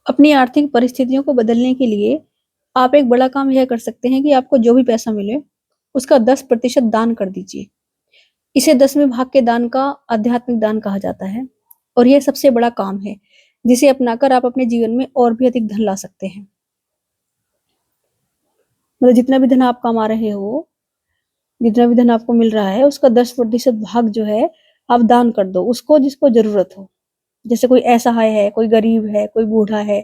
अपनी आर्थिक परिस्थितियों को बदलने के लिए आप एक बड़ा काम यह कर सकते हैं कि आपको जो भी पैसा मिले, उसका 10% दान कर दीजिए। इसे 10वें भाग के दान का आध्यात्मिक दान कहा जाता है और यह सबसे बड़ा काम है, जिसे अपनाकर आप अपने जीवन में और भी अधिक धन ला सकते हैं। मतलब जितना भी धन आप कमा रहे हो, जितना भी धन आपको मिल रहा है, उसका 10% भाग जो है, आप दान कर दो उसको जिसको ज़रूरत हो। जैसे कोई असहाय है, कोई गरीब है, कोई बूढ़ा है,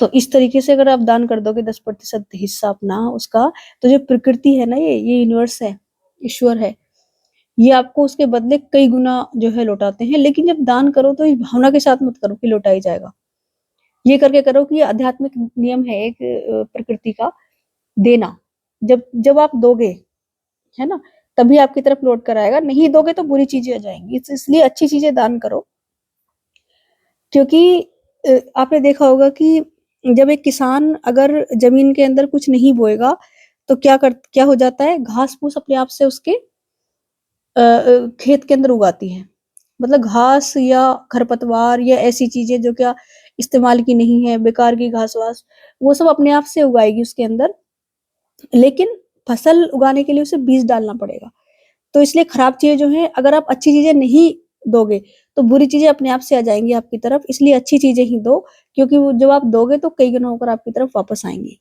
तो इस तरीके से अगर आप दान कर दोगे 10% हिस्सा अपना उसका, तो जो प्रकृति है ना ये यूनिवर्स है, ईश्वर है, ये आपको उसके बदले कई गुना जो है लौटाते हैं। लेकिन जब दान करो तो इस भावना के साथ मत करो कि लौटा ही जाएगा। ये करके करो कि ये आध्यात्मिक नियम है एक प्रकृति का देना। जब जब आप दोगे, है ना? तभी आपकी तरफ लौट कर आएगा, नहीं दोगे तो बुरी चीज़ें आ जाएँगी। इसलिए अच्छी चीज़ें दान करो। क्योंकि आपने देखा होगा कि जब एक किसान अगर ज़मीन के अंदर कुछ नहीं बोएगा, तो क्या हो जाता है, घास-फूस अपने आप से उसके खेत के अंदर उगाती हैं। मतलब घास या खरपतवार या ऐसी चीज़ें जो क्या इस्तेमाल की नहीं है, बेकार की घास-वास, वो सब अपने आप से उगाएगी उसके अंदर। लेकिन फसल उगाने के लिए उसे बीज डालना पड़ेगा। तो इसलिए खराब चीज़ें जो हैं, अगर आप अच्छी चीज़ें नहीं दोगे, तो बुरी चीज़ें अपने आप से आ जाएँगी आपकी तरफ। इसलिए अच्छी चीज़ें ही दो, क्योंकि वो जब आप दोगे तो कई गुना होकर आपकी तरफ वापस आएँगी।